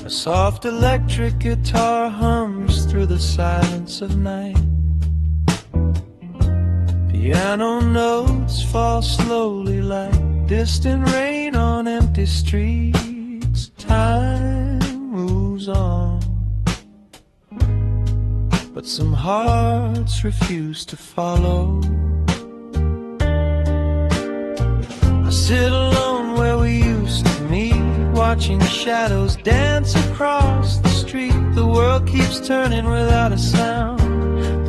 A soft electric guitar hums through the silence of night. Piano notes fall slowly like distant rain on empty streets. Time moves on, but some hearts refuse to follow. I sit alone where we used to meet, watching shadows dance across the street. The world keeps turning without a sound,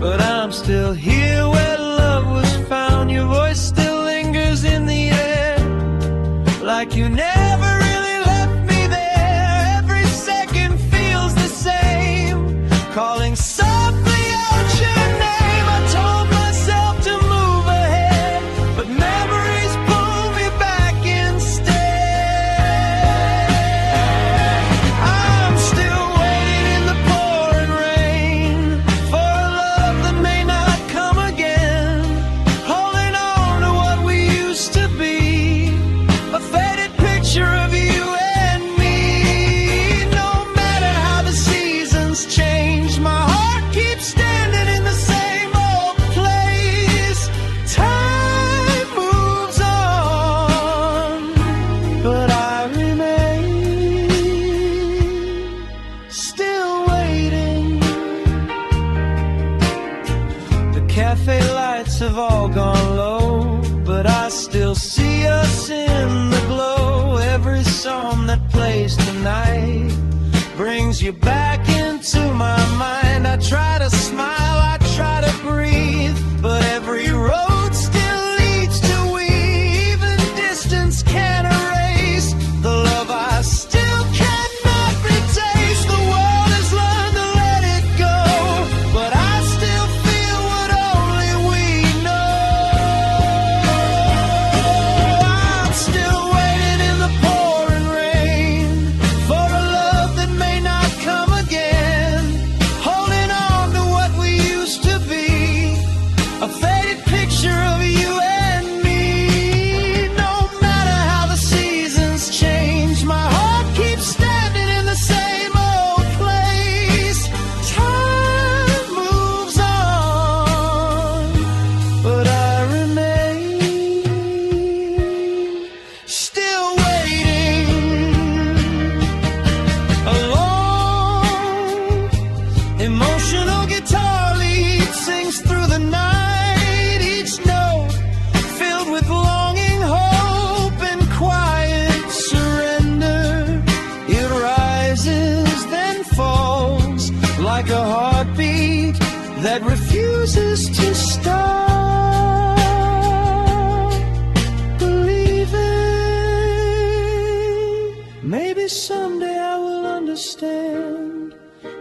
but I'm still here where love was found. Your voice still lingers in the air, like you never really left me there. Every second feels the same, calling softly out your name. I told myself to move ahead, but memories pull me back instead. I'm still waiting in the pouring rain for a love that may not come again, holding on to what we used to be, a faded picture of you and me. No matter how the seasons change, my heart keeps standing in the same old place. Time moves on, but I remain still waiting. The cafe lights have all gone low, but I still see us in the glow. Every song that plays tonight brings you back into my mind. I try to smile, I try to breathe, but every road still leads to we. Even distance can't erase the love I still cannot retaste. The world has learned to let it go, but I still feel what only we know. I'm still waiting in the pouring rain for a love that may not come again, holding on to what we used to be, a faded picture of you and me. No matter how the seasons change, my heart keeps standing in the same old place. Time moves on, but I remain still waiting. Alone, emotional guitar lead sings through the night, each note filled with longing, hope, and quiet surrender. It rises, then falls like a heartbeat that refuses to stop believing. Maybe someday I will understand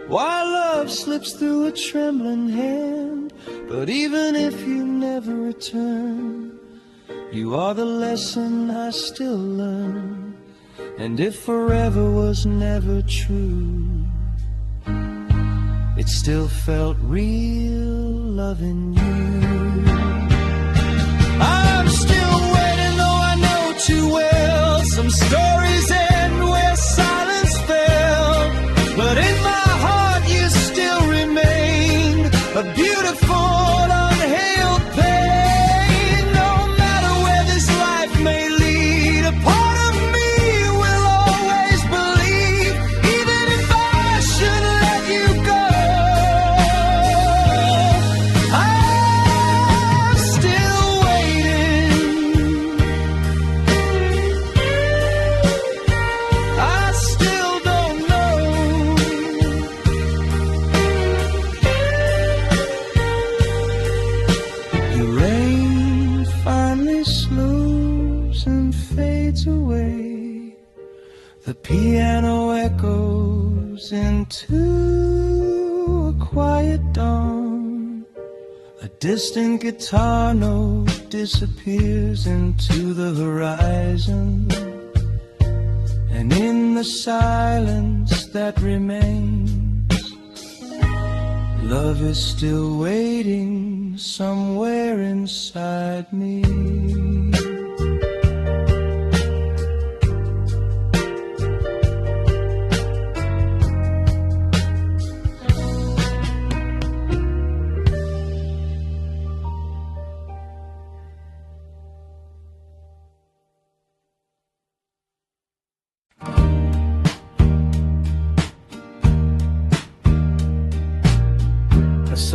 why love slips through a trembling hand. But even if you never return, you are the lesson I still learn. And if forever was never true, it still felt real loving you. I'm still waiting, though I know too well some stories end where silence fell, but in my heart you still remain a beautiful unhealed pain. No matter where this life may lead, a part of me will always believe, even if I should let you go. I'm still waiting. I still don't know. The rain finally slows and fades away. The piano echoes into a quiet dawn. A distant guitar note disappears into the horizon, and in the silence that remains, love is still waiting somewhere inside me.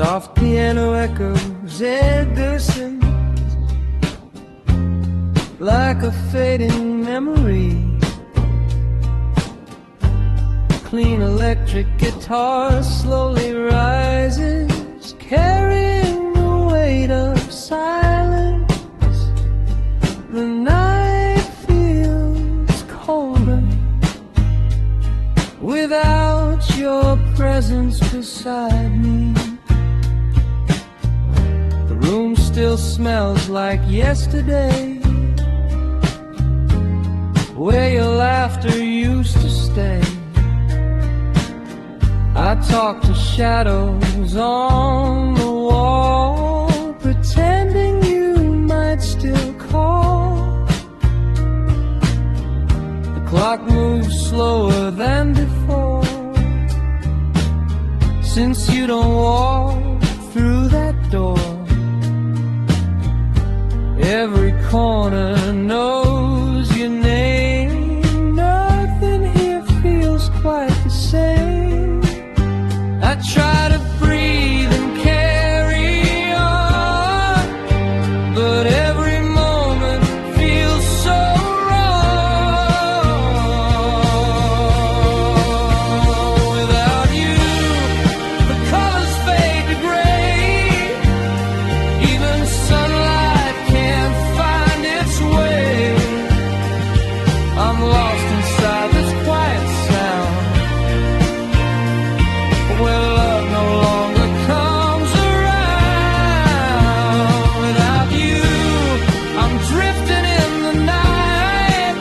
Soft piano echoes Edgarson, like a fading memory. Clean electric guitar slowly rises, carrying the weight of silence. The night feels colder without your presence beside me. The room still smells like yesterday, where your laughter used to stay. I talk to shadows on the wall, pretending you might still call. The clock moves slower than before, since you don't walk through that door. Every corner knows your name. Nothing here feels quite the same. I try to breathe and carry on, but every moment feels so wrong. Without you, the colors fade to gray. Even sunlight can't find its way. I'm lost inside this quiet sound, where love no longer comes around. Without you, I'm drifting in the night,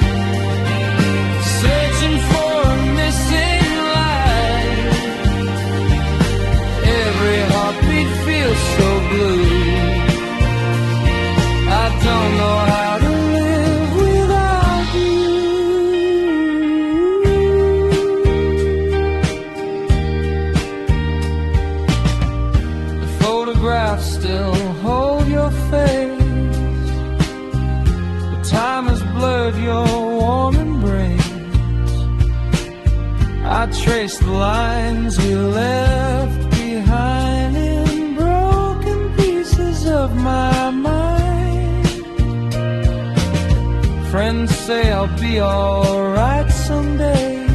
searching for a missing light. Every heartbeat feels so blue. I don't know how to live without you. The photographs still hold your face, but time has blurred your warm embrace. I trace the lines we left behind in broken pieces of my mind. Friends say I'll be alright someday,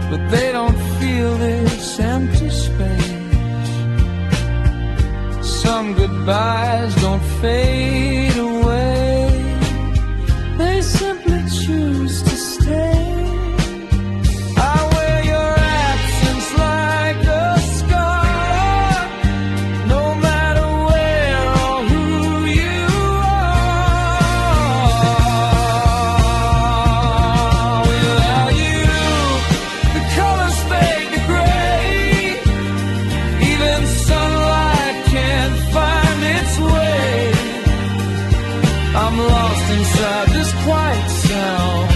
but they don't feel this empty space. Some goodbyes don't fade away, they simply choose to stay. I wear your absence like a scar, no matter where or who you are. Without you, the colors fade to gray. Even sunlight can't find its way. I'm lost inside this quiet sound,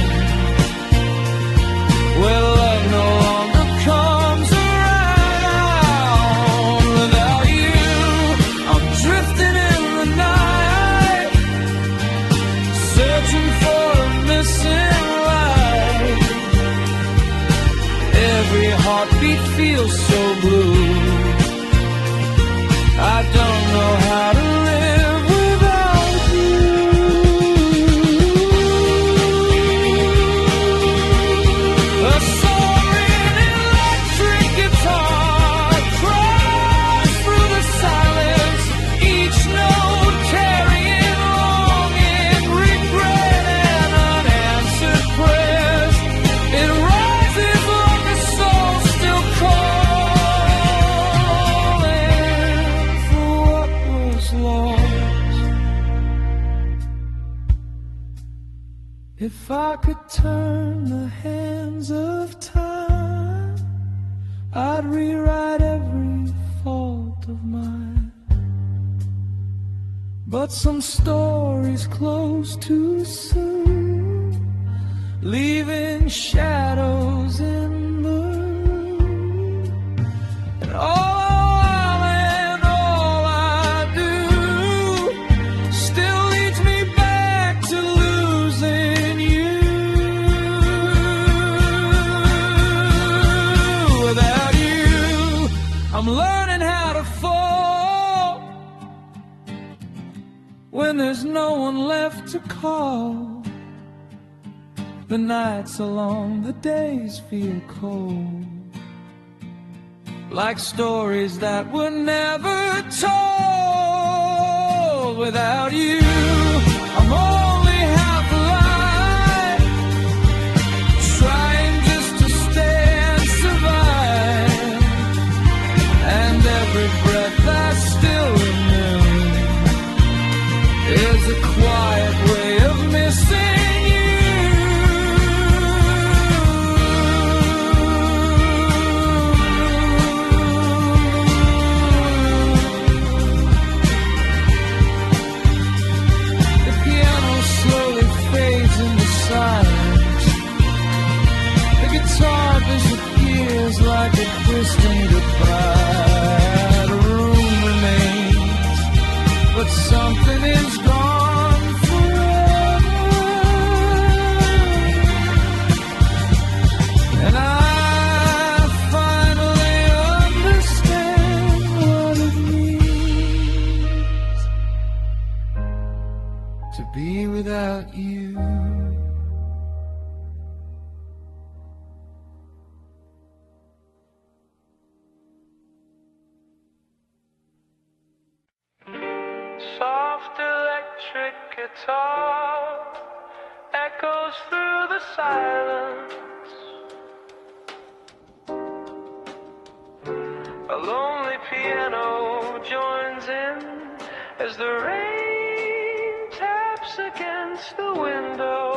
where love no longer comes around. Without you, I'm drifting in the night, searching for a missing light. Every heartbeat feels so blue. I don't know how to live without you. A soaring electric guitar cries through the silence, each note carrying longing, regret, and unanswered prayers. It rises like a soul still calling for what was lost. If I could turn the hands of time, I'd rewrite every fault of mine. But some stories close too soon, leaving shadows in the room. And all I do still leads me back to losing you. Without you, I'm learning there's no one left to call. The nights are long, the days feel cold, like stories that were never told. Without you, I'm only half alive, trying just to stay and survive. And every breath I still renew is a quiet way of missing you. The piano slowly fades into silence. The guitar disappears like a distant goodbye. The room remains, but something is gone forever. And I finally understand what it means to be without you. Soft electric guitar echoes through the silence. A lonely piano joins in as the rain taps against the window.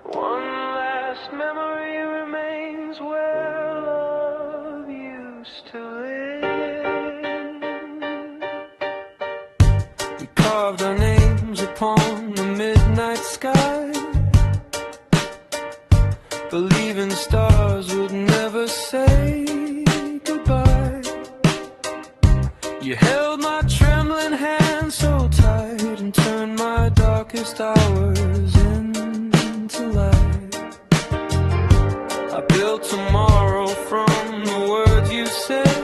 One last memory remains where love used to live. We carved our names upon the midnight sky, believing stars would never say goodbye. You held my trembling hand so tight and turned my darkest hours into light. I built tomorrow from the words you said,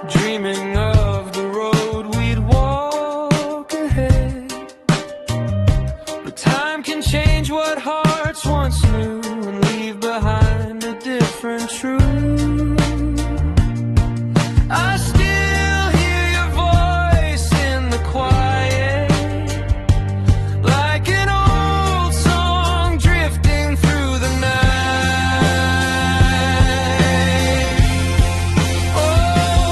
dreaming of the road we'd walk ahead. But time can change what hearts once knew and leave behind a different truth. I still hear your voice in the quiet, like an old song drifting through the night. Oh,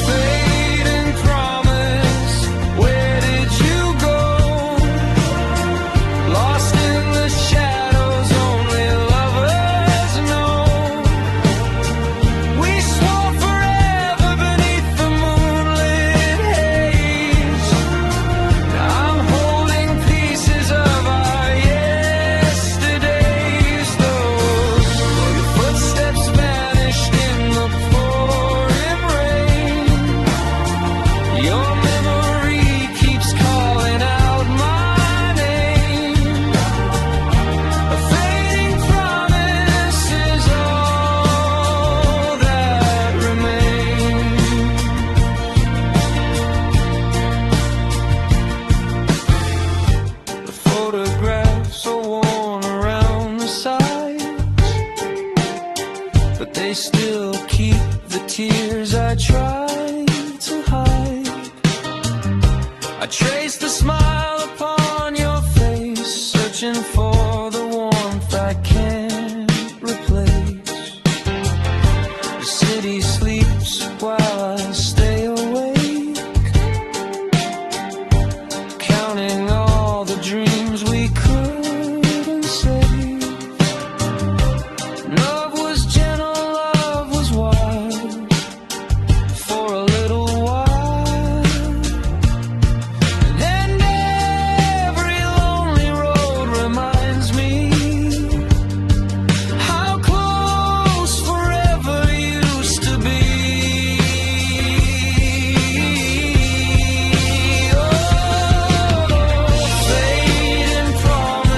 fate and promise, where did you go? Lost in the shadows, only lovers know. We swore forever beneath the moonlit haze. Now I'm holding pieces of our yesterdays. Those your footsteps vanished in the pouring rain. Your memory keeps calling out my name. A fading promise is all that remains. The photographs are worn around the sides, but they still keep the tears I tried to hide. I trace the smile upon your face, searching for the warmth I can't replace. The city sleeps while I stay awake, counting all the dreams we couldn't save. Love was gentle, love was wild, for a little while. And every lonely road reminds me how close forever used to be. Oh, fate and promise.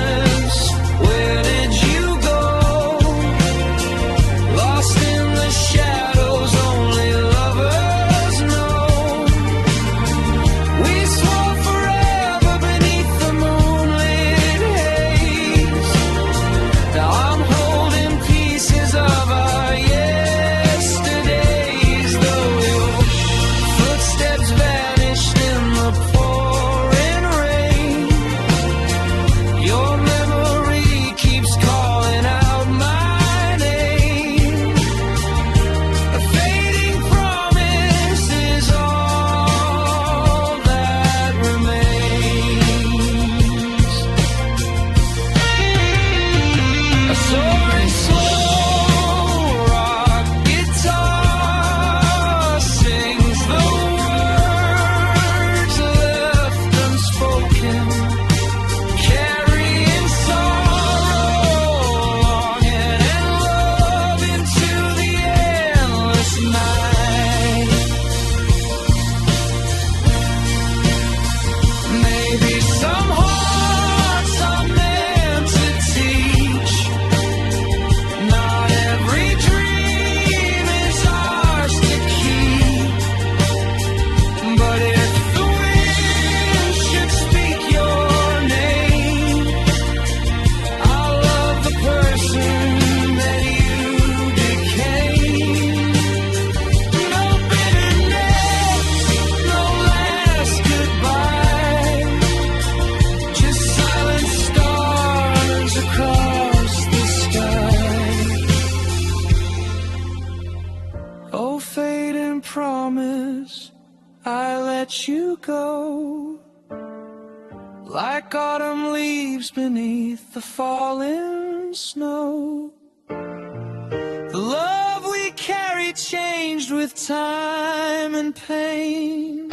ago, like autumn leaves beneath the falling snow. The love we carried changed with time and pain,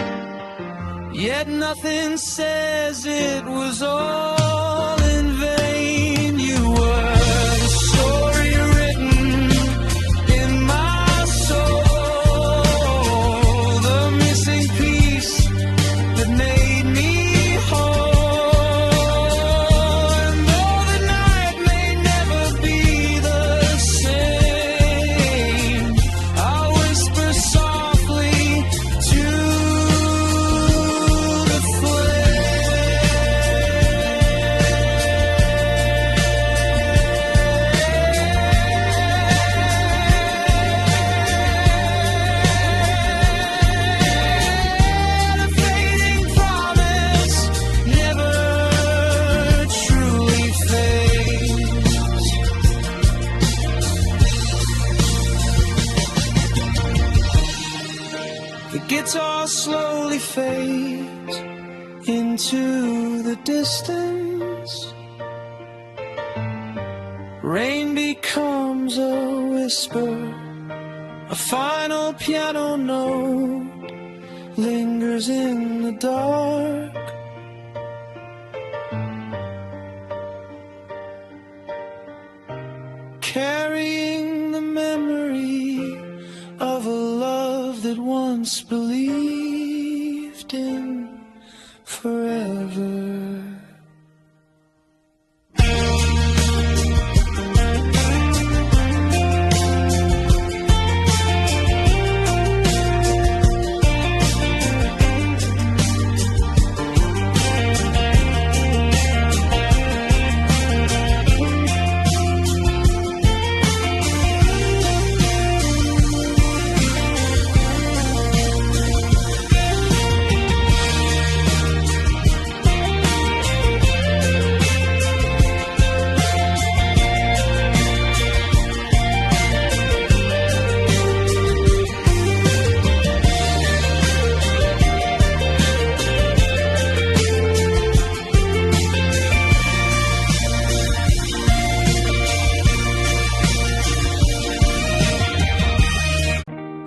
yet nothing says it was all in vain. You were the story written in my soul, the missing piece that made me whole. And though the night may never be the same, I'll whisper softly to the fading promise never truly fades. The guitar slowly fades into the distance. Rain becomes a whisper, a final piano note lingers in the dark. Carrying the memory of a love that once believed in forever.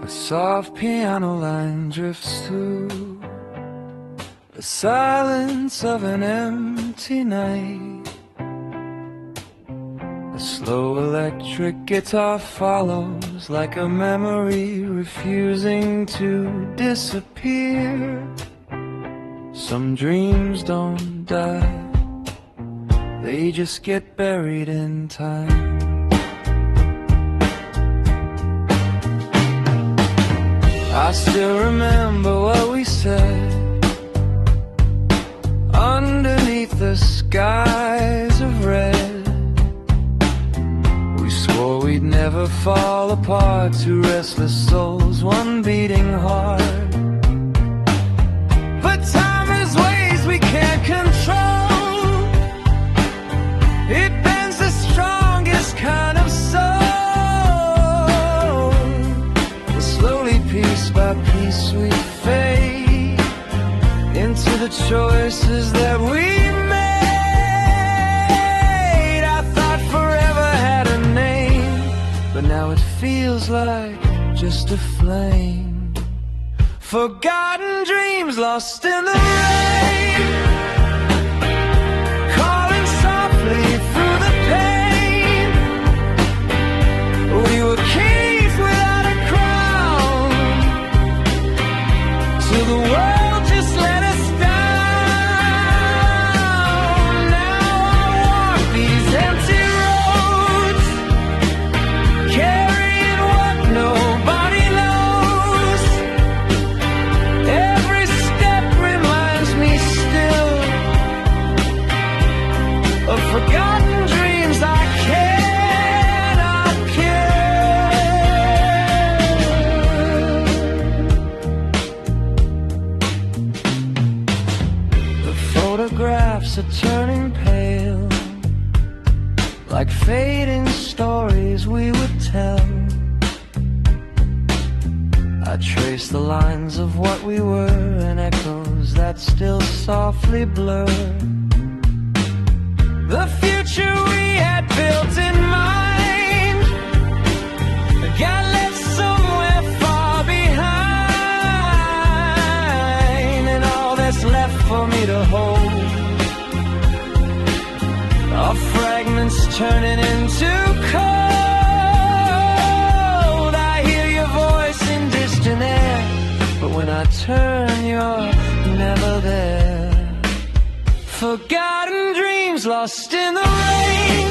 A soft piano line drifts through the silence of an empty night. A slow electric guitar follows like a memory refusing to disappear. Some dreams don't die, they just get buried in time. I still remember what we said underneath the skies of red. We swore we'd never fall apart, two restless souls, one beating heart. But time has ways we can't control, it bends the strongest kind of soul. Piece by piece we fade into the choices that we made. I thought forever had a name, but now it feels like just a flame. Forgotten dreams lost in the rain, calling softly through the pain. We were kings without a crown, till the world just let us down. Now I walk these empty roads, carrying what nobody knows. Every step reminds me still of forgotten dreams I cannot kill. The photographs are turning pale, like fading stories we would tell. I trace the lines of what we were and echoes that still softly blur the future we had built in mind. Got left somewhere far behind, and all that's left for me to hold are fragments turning into cold. I hear your voice in distant air, but when I turn you're never there. Forgotten dreams lost in the rain,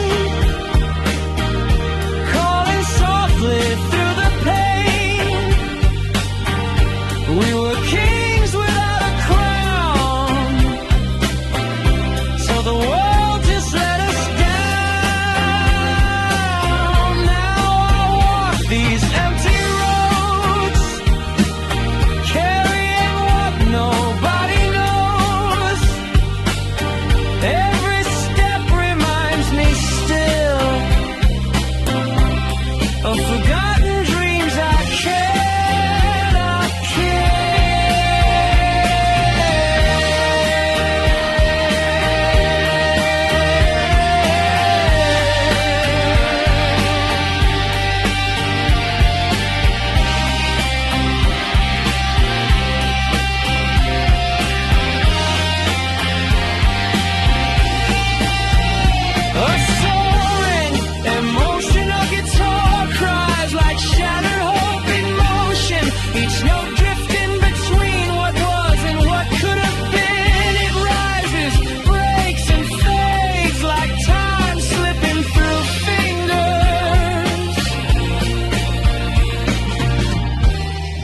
calling softly through the pain. We were kings without a crown, so the world just let us down. Now I walk these empty roads, carrying what nobody knows. Every step reminds me still of forgotten dreams I cannot kill. A soaring, emotional guitar cries like shattered hope in motion. Each note drifting between what was and what could have been. It rises, breaks, and fades like time slipping through fingers.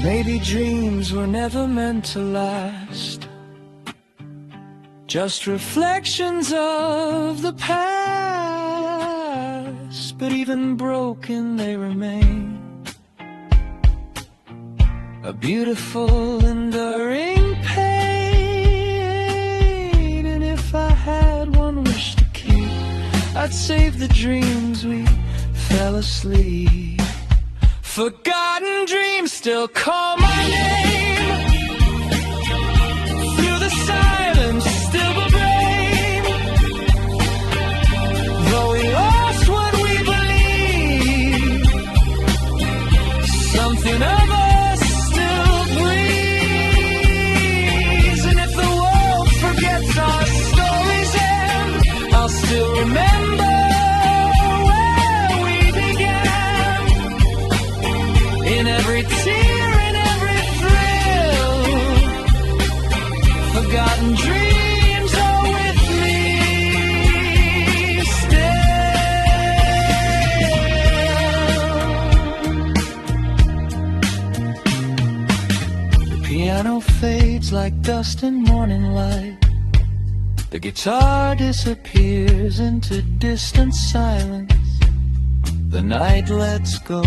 Maybe dreams were never meant to last, just reflections of the past. But even broken they remain, a beautiful enduring pain. And if I had one wish to keep, I'd save the dreams we fell asleep. Forgotten dreams still call my name, through the silence still the brain. Though we lost what we believe, something of us still breathes. And if the world forgets our story's end, I'll still remember where we began. In every tear, in every thrill, forgotten dreams are with me still. The piano fades like dust in morning light. The guitar disappears into distant silence. The night lets go,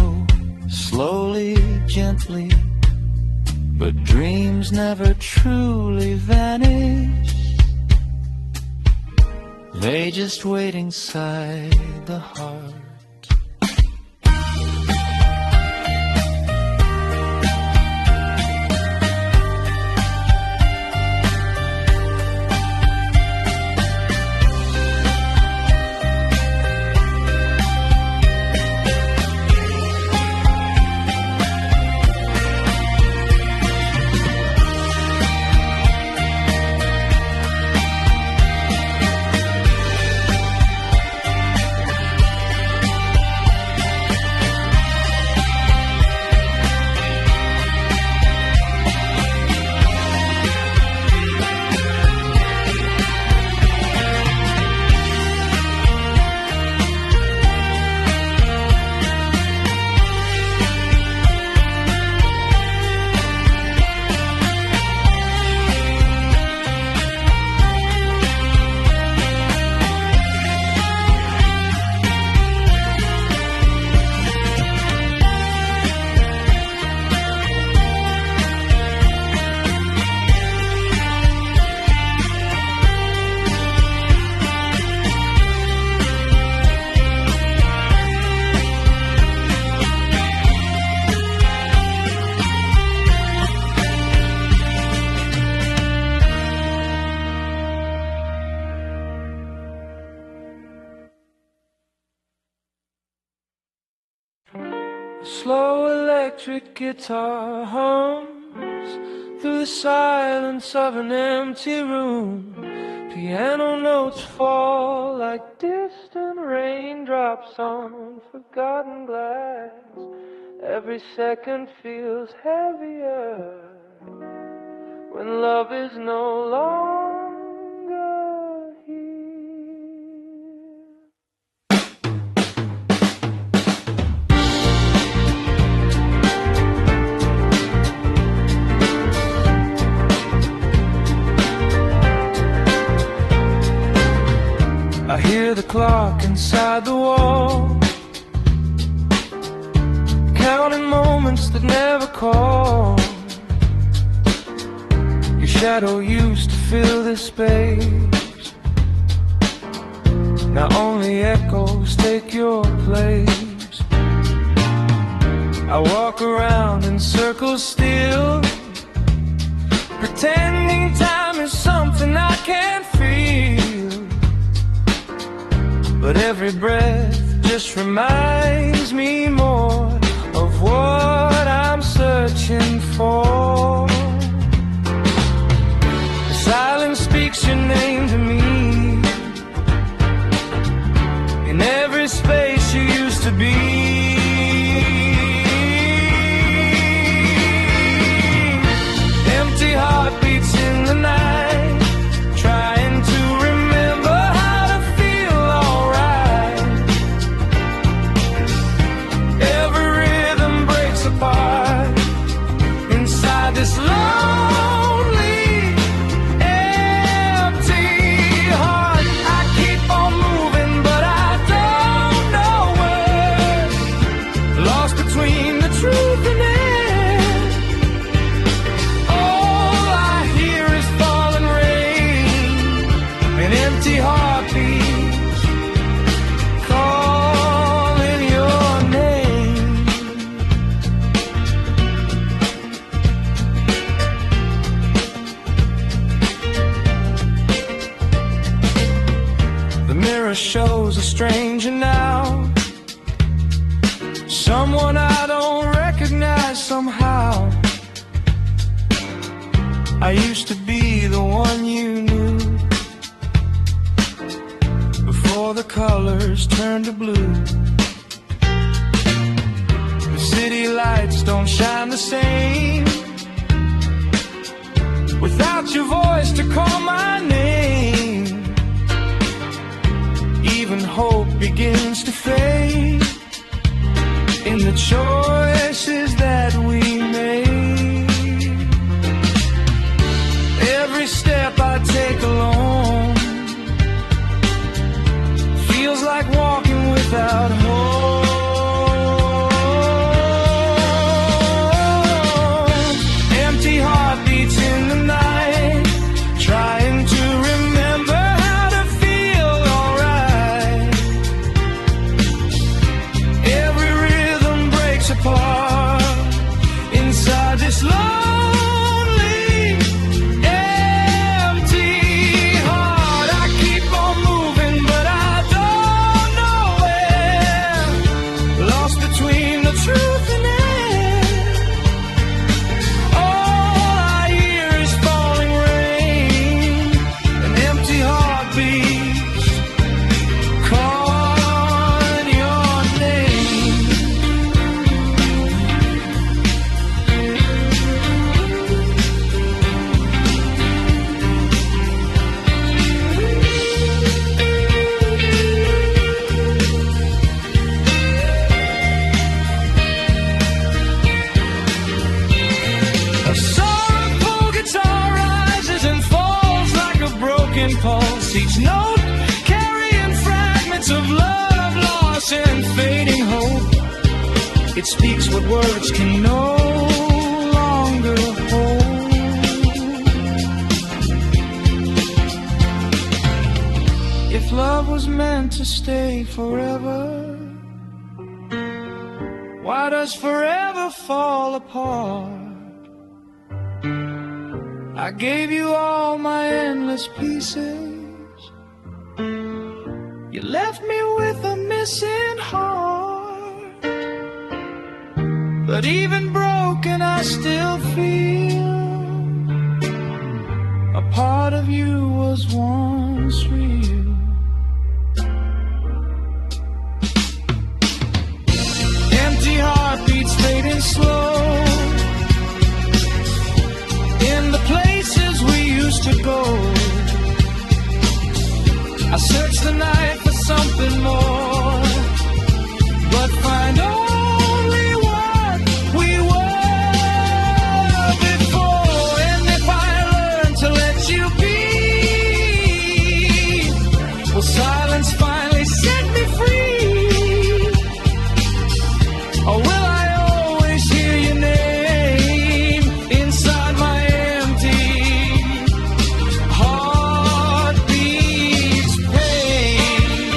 slowly, gently, but dreams never truly vanish. They just wait inside the heart. Slow electric guitar hums through the silence of an empty room. Piano notes fall like distant raindrops on forgotten glass. Every second feels heavier when love is no longer here. I hear the clock inside the wall, counting moments that never call. Your shadow used to fill this space, now only echoes take your place. I walk around in circles still, pretending time is something I can't feel. But every breath just reminds me more of what I'm searching for. The silence speaks your name to me. In every space you used to be. Empty heartbeats in the night, trying to remember how to feel alright. Every rhythm breaks apart inside this lonely, empty heart. I keep on moving, but I don't know where. Lost between the truth and air. All I hear is falling rain, an empty heartbeat calling your name. The mirror shows a stranger now, someone I don't recognize somehow. I used to be the one you knew before the colors turned to blue. The city lights don't shine the same without your voice to call my name. Even hope begins to fade in the choices that we made. Every step I take alone feels like walking without hope. Empty heartbeats in the night, trying to remember how to feel alright. Every rhythm breaks apart inside this lonely, empty heart. I keep on moving, but I don't know where. Lost between the truth and air. All I hear is falling rain, an empty heartbeat calling your name. A sorrowful guitar rises and falls like a broken pulse, each note carrying fragments of love, loss, and fading hope. It speaks what words can no longer hold. If love was meant to stay forever, why does forever fall apart? I gave you all my endless pieces, you left me with a missing heart. but even broken I still feel a part of you was once real. Empty heartbeats fading slow in the places we used to go. I search the night for something more, but find only what we were before. And if I learn to let you be, will silence finally set me free? Or will I always hear your name inside my empty heartbeat's pain?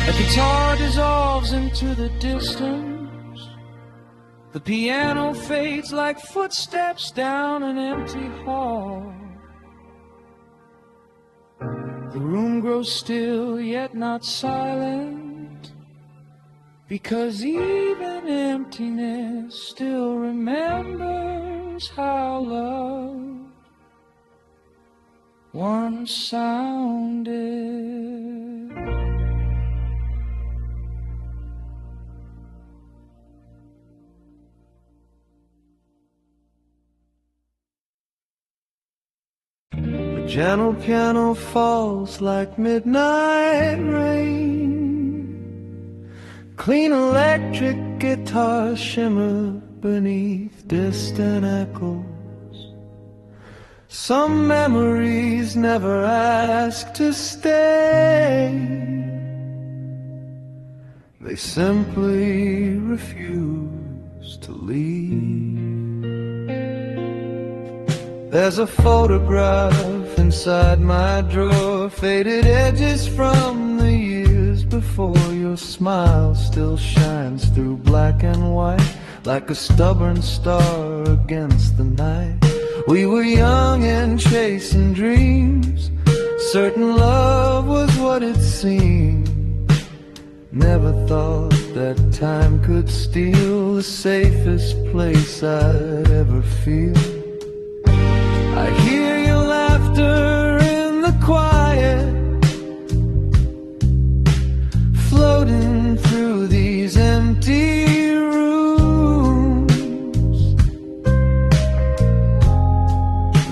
A guitar dissolves into the distance. The piano fades like footsteps down an empty hall. The room grows still, yet not silent, because even emptiness still remembers how love once sounded. The gentle piano falls like midnight rain. Clean electric guitars shimmer beneath distant echoes. Some memories never ask to stay. They simply refuse to leave. There's a photograph inside my drawer, faded edges from the years before. Your smile still shines through black and white, like a stubborn star against the night. We were young and chasing dreams, certain love was what it seemed. Never thought that time could steal the safest place I'd ever feel. I hear your laughter in the quiet, floating through these empty rooms.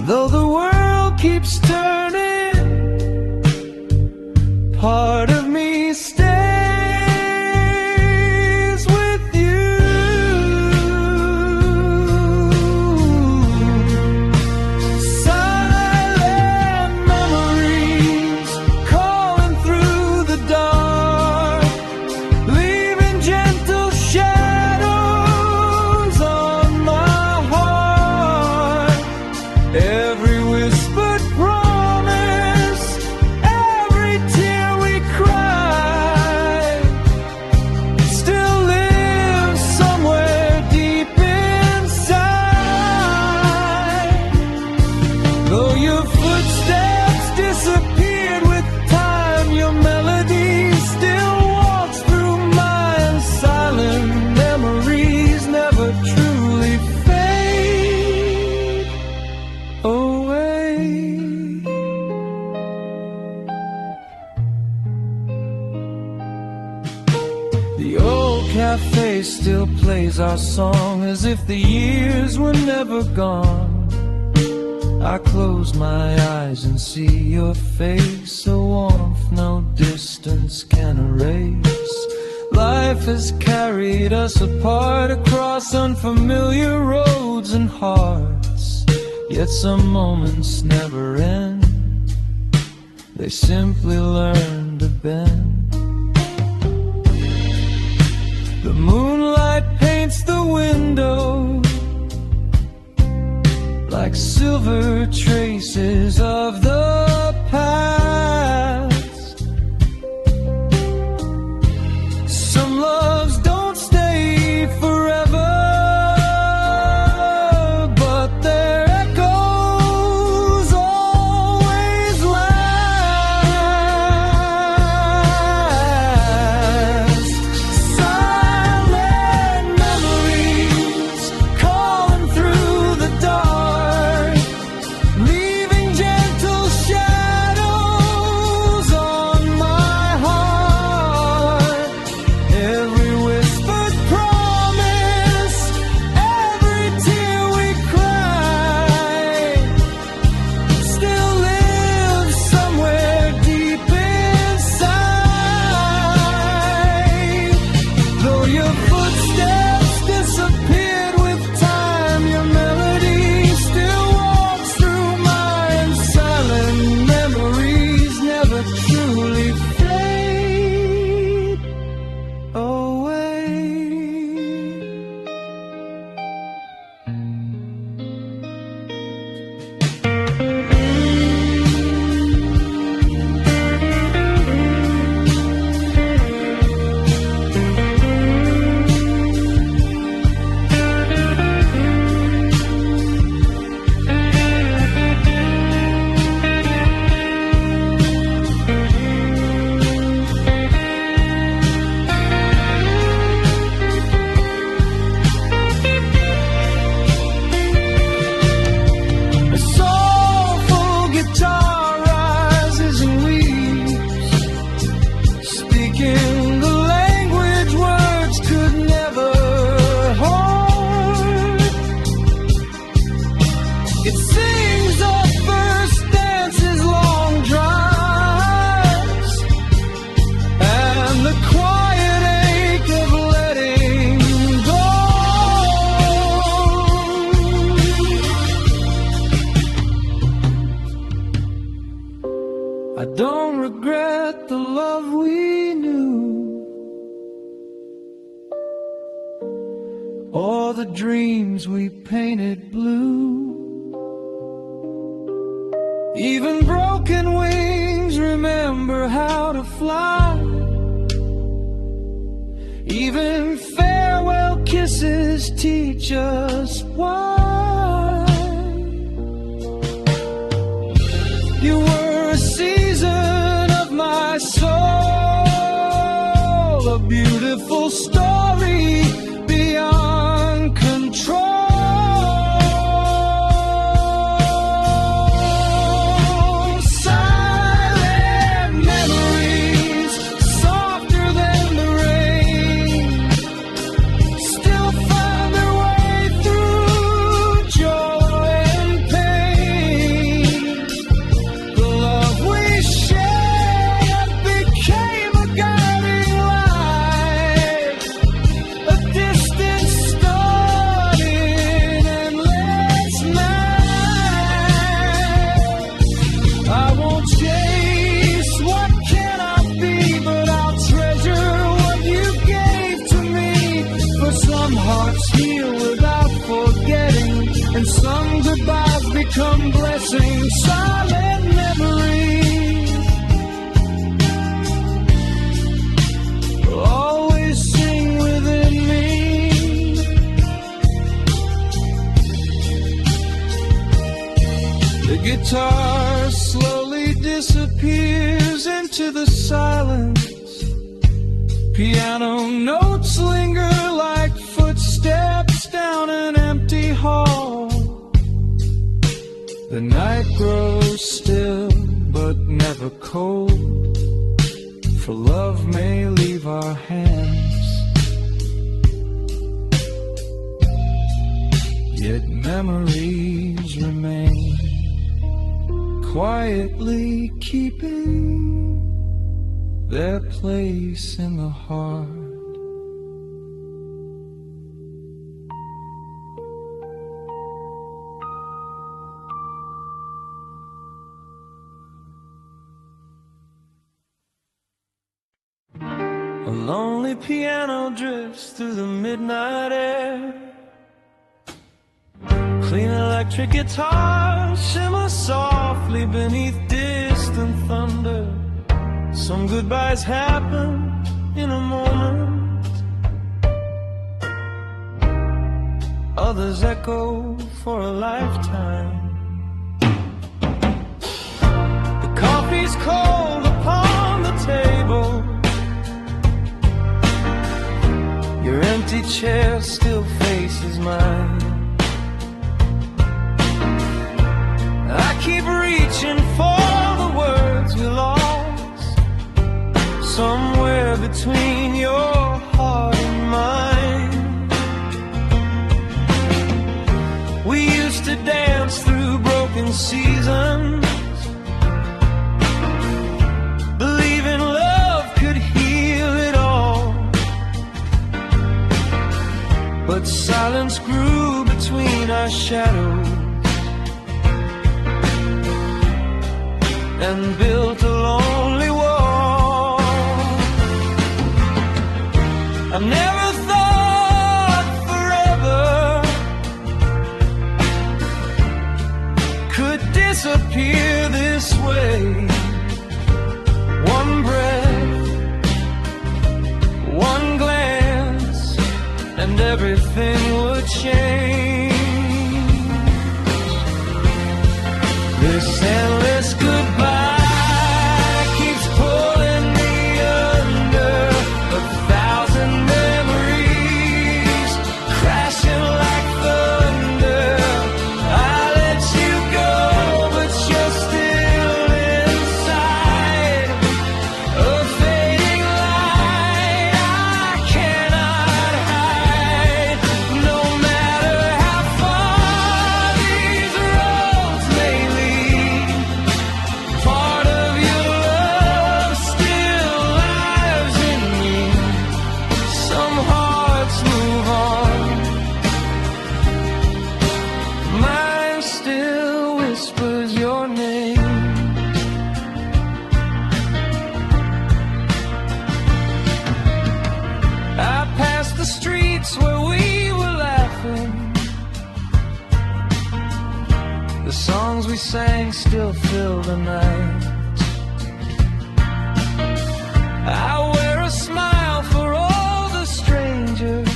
Though the world keeps turning, part of me stays with you. Cafe still plays our song as if the years were never gone. I close my eyes and see your face, a warmth no distance can erase. Life has carried us apart across unfamiliar roads and hearts, yet some moments never end, they simply learn to bend. The moonlight paints the window like silver traces of the past. Some loves don't stay forever, but their echoes always last. dreams we painted blue. Even broken wings remember how to fly. Even farewell kisses teach us why. You were a season of my soul, a beautiful story beyond control. Some goodbyes become blessings, silent memories always sing within me. The guitar slowly disappears into the silence. Piano notes linger like footsteps down an empty hall. The night grows still, but never cold, for love may leave our hands. Yet memories remain, quietly keeping their place in the heart. A lonely piano drifts through the midnight air. Clean electric guitars shimmer softly beneath distant thunder. Some goodbyes happen in a moment, others echo for a lifetime. The coffee's cold upon the table, your empty chair still faces mine. I keep reaching for the words we lost, somewhere between your heart and mine. We used to dance through broken seasons, believing love could heal it all. But silence grew between our shadows and built a lonely wall. I never thought forever could disappear this way. One breath, one glance, and everything would change. This endless goodbye keeps pulling me under, a thousand memories crashing like thunder. I let you go, but you're still inside, a fading light I cannot hide. No matter how far these roads may lead, The songs we sang still fill the night. I wear a smile for all the strangers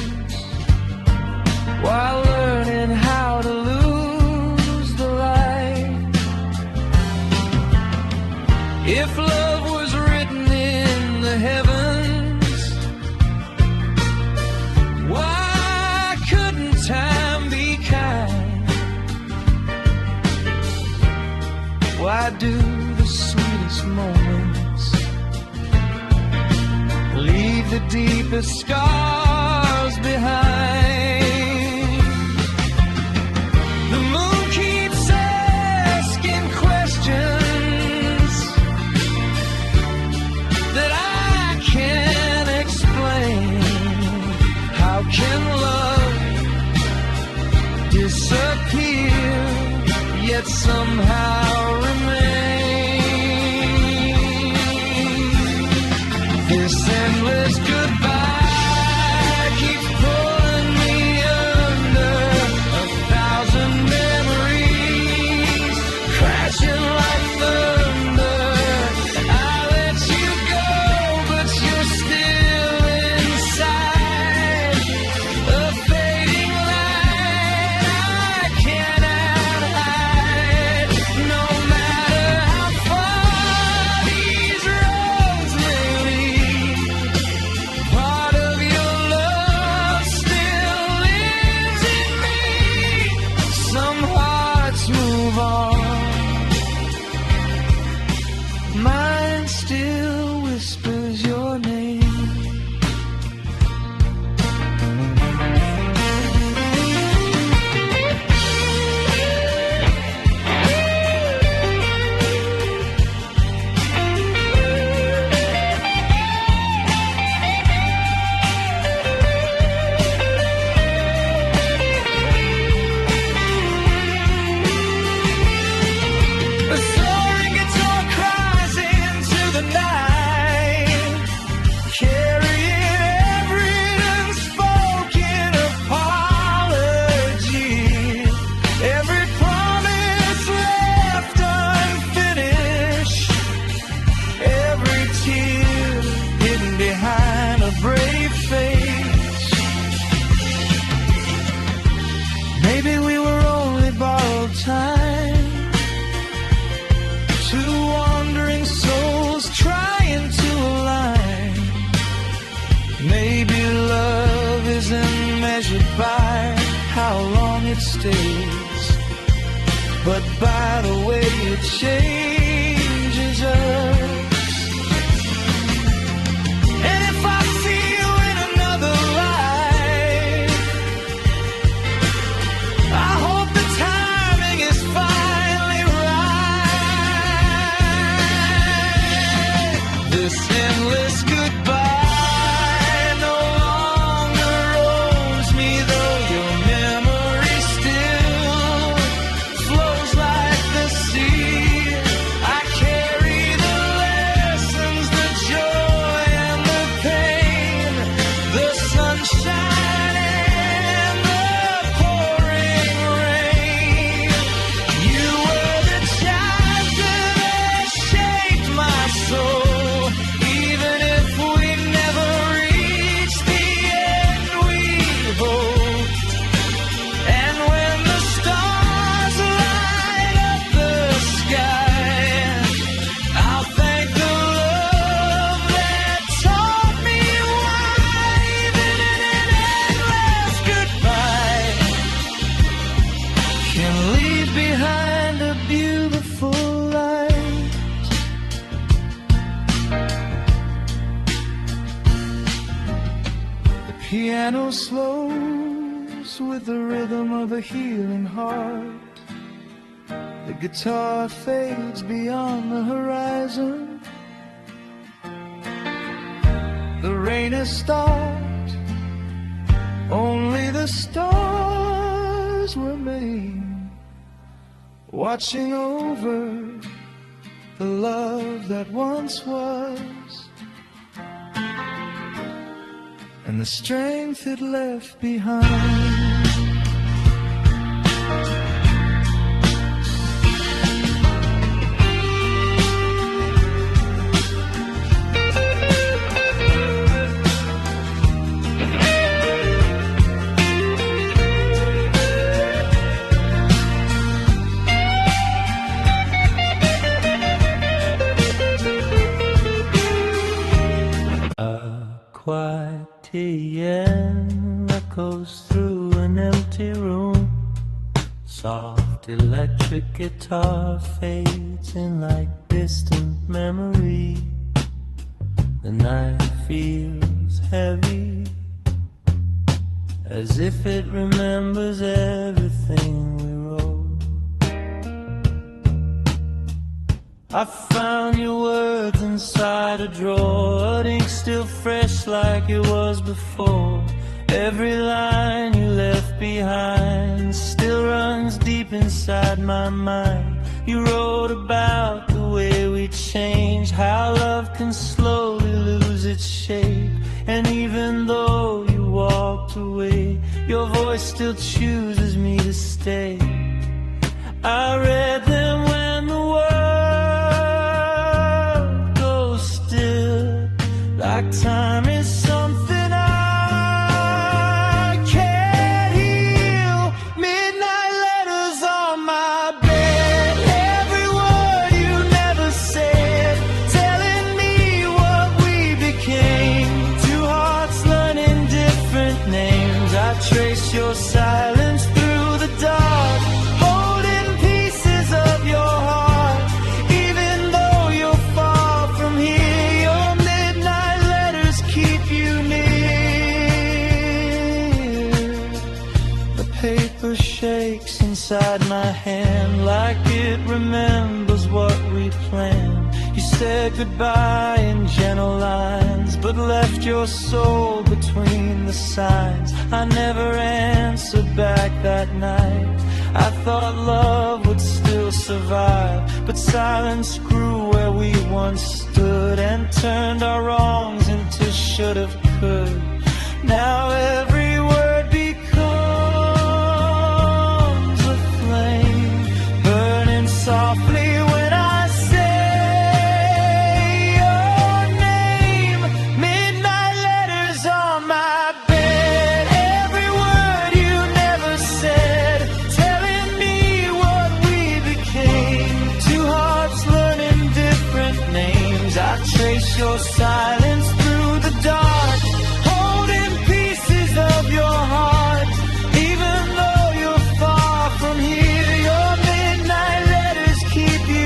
while learning how to lose the light. If love was written in the heavens, why couldn't time be kind? Why do the sweetest moments leave the deepest scars behind? The moon keeps asking questions that I can't explain. How can love disappear yet somehow remain? This endless goodbye keeps pulling me under 1,000 memories, crashing like thunder. I let you go, but you're still inside a fading light I cannot hide. No matter how far these roads may lead, part of your love still lives in me. Some hearts move on, mine still whispers your name. A soaring guitar cries into the night, carrying every unspoken apology, every promise left unfinished, every tear hidden behind a brave face. Maybe we were only borrowed time, two wandering souls trying to align. Maybe love isn't measured by how long it stays, but by the way it changes us. And if I see you in another life, I hope the timing is finally right. This endless goodbye no longer owns me, though your memory still flows like the sea. I carry the lessons, the joy and the pain, the sunshine and the pouring rain. You were the chapter that shaped my soul. Even if we never reach the end we hoped, and when the stars light up the sky, I'll thank the love that taught me why. Even in an endless goodbye can leave behind a beautiful light. The piano slows with the rhythm of a healing heart. The guitar fades beyond the horizon. The rain has stopped, only the stars remain, watching over the love that once was, and the strength it left behind. soft electric guitar fades in like distant memory. The night feels heavy, as if it remembers everything we wrote. I found your words inside a drawer, ink still fresh like it was before. Every line you left behind still runs deep inside my mind. You wrote about the way we change, how love can slowly lose its shape. And even though you walked away, your voice still chooses me to stay. I read them when the world goes still, like time is something your silence through the dark, holding pieces of your heart. Even though you're far from here, your midnight letters keep you near. The paper shakes inside my hand like it remembers what we planned. You said goodbye in gentle lines, but left your soul between the signs. I never answered back that night. I thought love would still survive, but silence grew where we once stood and turned our wrongs into should've, could. Now every word becomes a flame, burning softly when I your silence through the dark, holding pieces of your heart. Even though you're far from here, your midnight letters keep you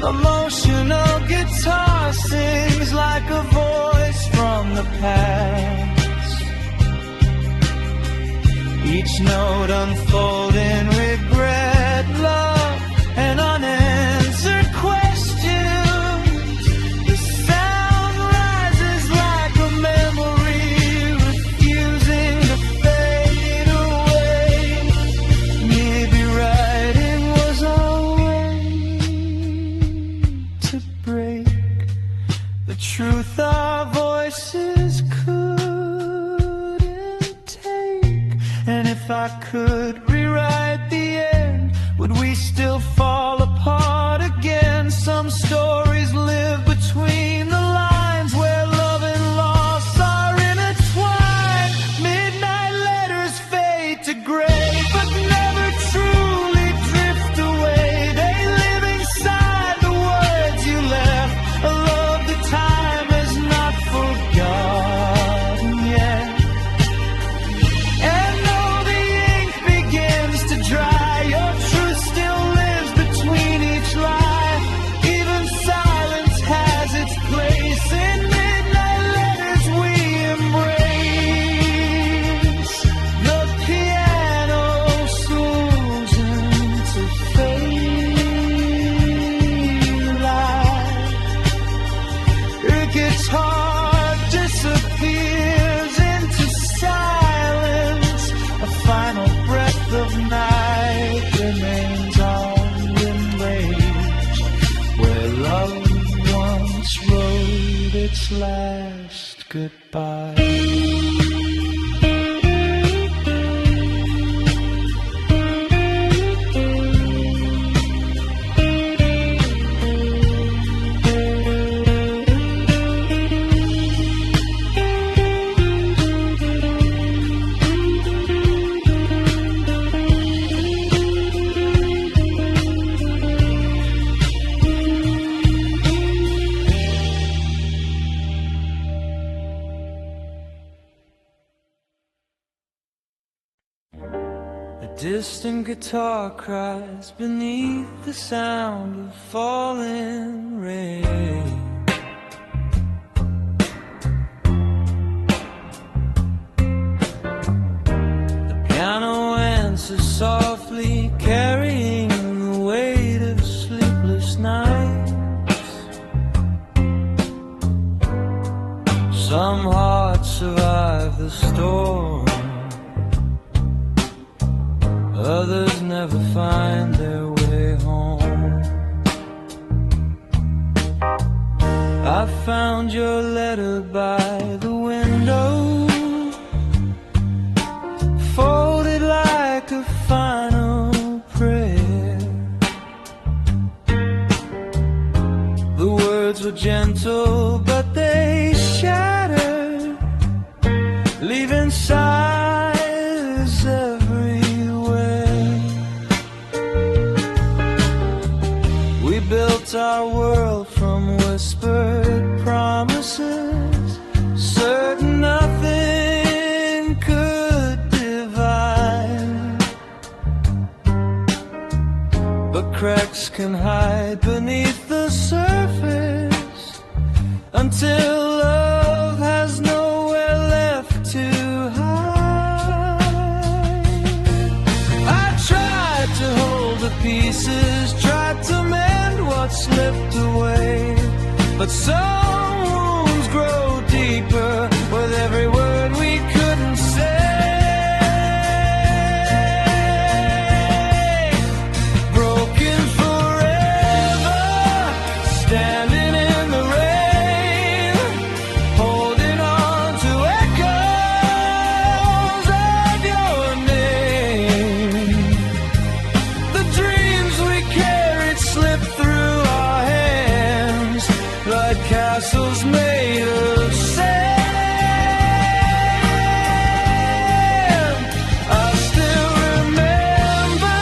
emotional guitar sings like a voice from the past, each note unfolding regret, love, and unanswered questions. The sound rises like a memory, refusing to fade away. Maybe writing was all to break the truth our voices couldn't take. And if I could rewrite the end, would we still fall apart again? Some stories live between the lines, where love and loss are intertwined. Midnight letters fade to gray, but never truly drift away. They live inside the words you left, a love that time has not forgotten yet. And though the ink begins to dry, your truth still lives between each lie. Even silence has its place. In midnight letters we embrace. The piano swoops into fade. The guitar disappears into silence. A final breath of night remains on in rage, where love once wrote its last goodbye. distant guitar cries beneath the sound of falling rain. The piano answers softly, carrying the weight of sleepless nights. Some hearts survive the storm, others never find their way home. I found your letter by the window, folded like a final prayer. The words were gentle, but they shattered, leaving sighs everywhere. We built our world from whispered promises, certain nothing could divide. But cracks can hide beneath the surface until love has nowhere left to hide. I tried to hold the pieces, tried to mend what slipped away, but some wounds grow deeper with every word we couldn't say. Broken forever, standing in the rain, holding on to echoes of your name. The dreams we carried slipped through our hands like castles made of sand. I still remember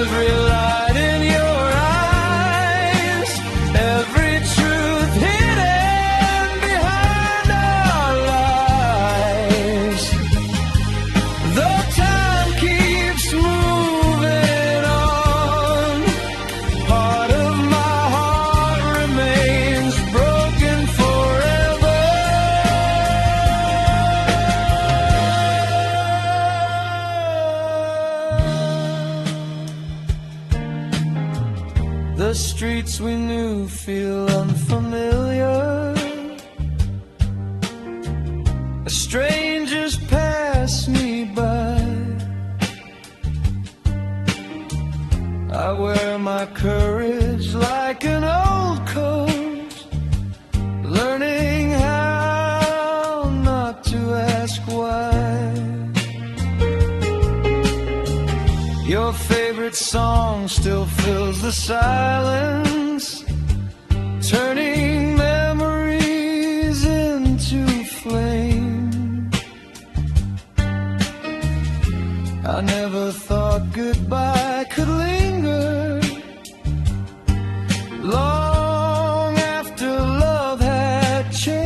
every light in your eyes, every truth hidden behind our lies. Though time keeps moving on, part of my heart remains broken forever. The streets we knew feel unfamiliar. Strangers pass me by. I wear my courage like an old coat, learning how not to ask why. Your favorite song still fills the silence, turning memories into flame. I never thought goodbye could linger long after love had changed.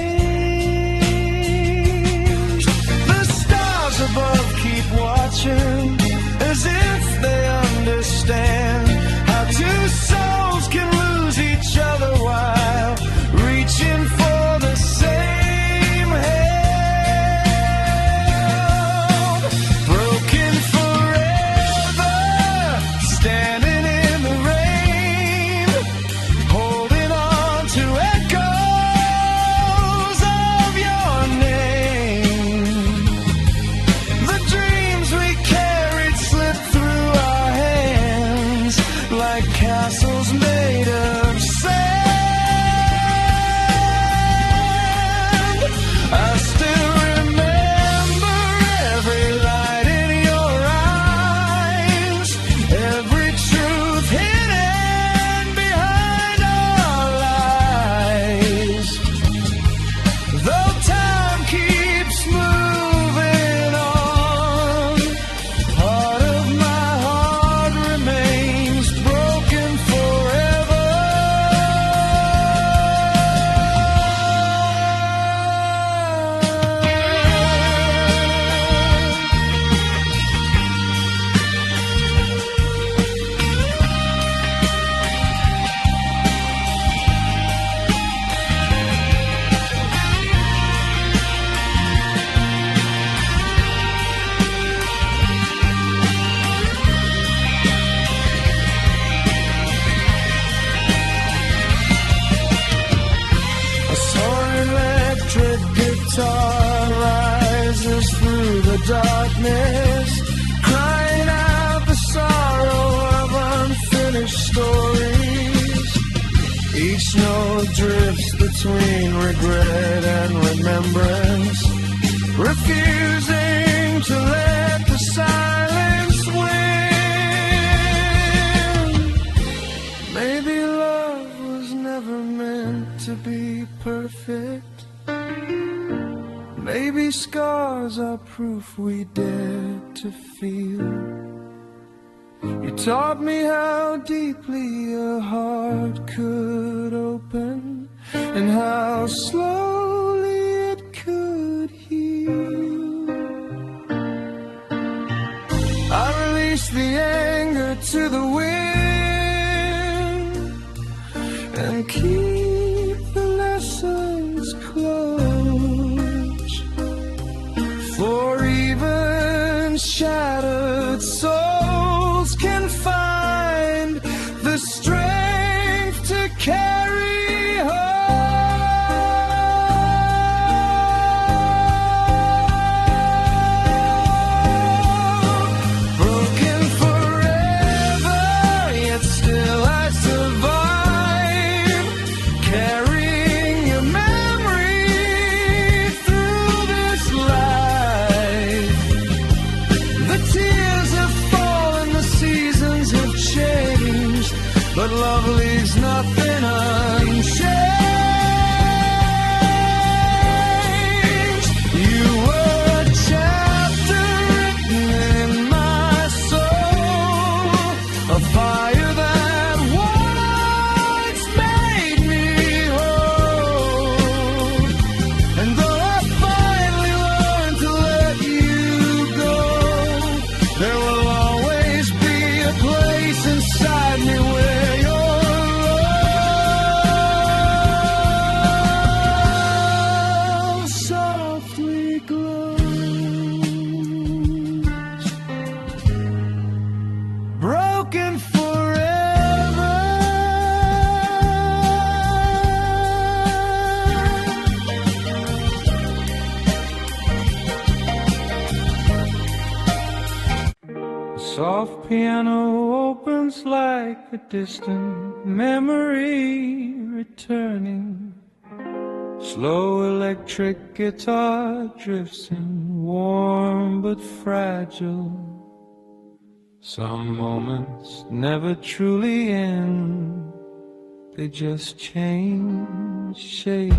The stars above keep watching as if they understand how two souls can lose each other while reaching for the same hand. Broken forever, darkness, crying out the sorrow of unfinished stories. Each note drifts between regret and remembrance, refusing to let the silence win. Maybe love was never meant to be perfect. Maybe scars are proof we dared to feel. You taught me how deeply a heart could open, and how slowly it could heal. I released the anger to the wind and keep the lessons close. For even shattered souls can find the strength to carry home. Broken forever, yet still I survive, carrying your memory through this life. The tears have fallen, the seasons have changed, but love leaves nothing unchanged. You were a chapter written in my soul, a fire that once made me whole. And though I finally learned to let you go, there will always be a place inside me where your love softly glows. Broken forever. The soft piano opens like a distant memory returning. Slow electric guitar drifts in, warm but fragile. Some moments never truly end, they just change shape.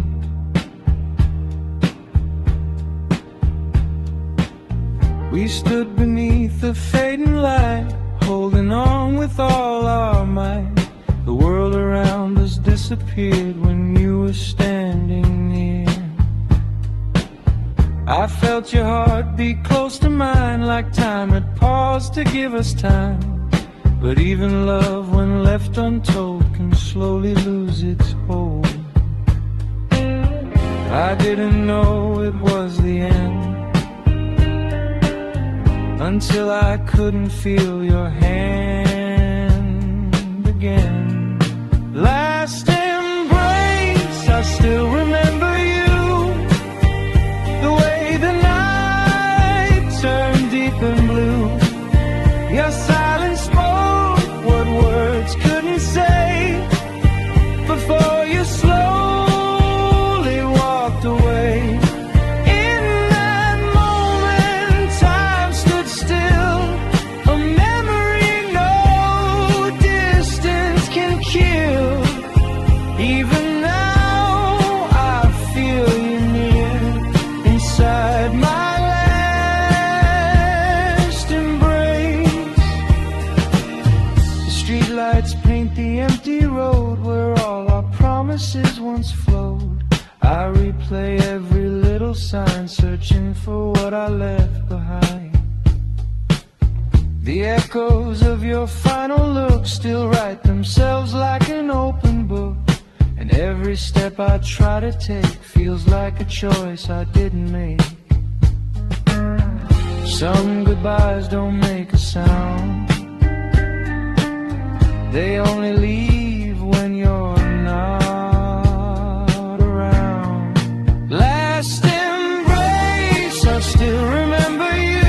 We stood beneath the fading light, holding on with all our might. The world around us disappeared when you were standing near. I felt your heart beat close to mine, like time had paused to give us time. But even love, when left untold, can slowly lose its hold. I didn't know it was the end until I couldn't feel your hand again. Last embrace, I still remember you, the way the night turned deep and blue. Your silence spoke what words couldn't say, before you slowly walked away. In that moment, time stood still, a memory no distance can kill. Even now, I feel you near, inside my last embrace. The streetlights paint the empty road where all our promises once flowed. I replay every little sign, searching for what I left behind. The echoes of your final look still write themselves like an open book, and every step I try to take feels like a choice I didn't make. Some goodbyes don't make a sound, they only leave when you're not around. Last embrace, I still remember you,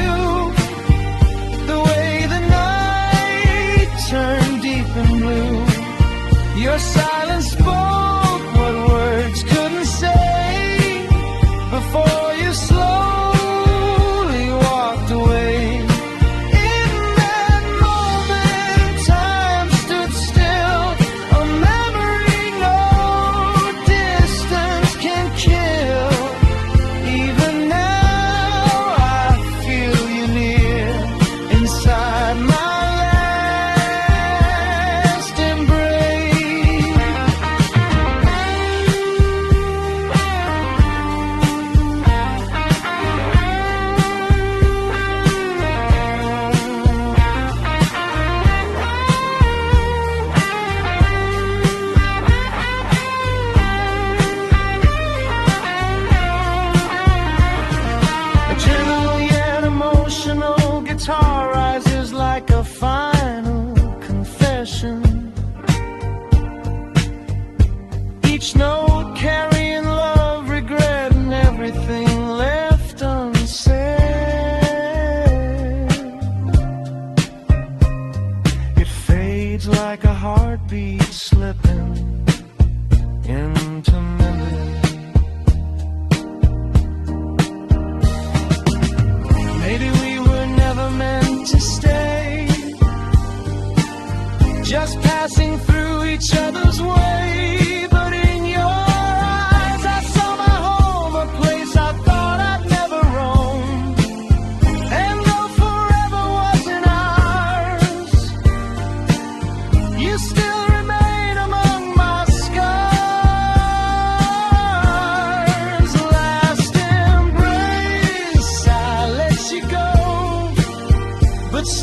fades like a heartbeat slipping into memory. Maybe we were never meant to stay, just passing through each other's way.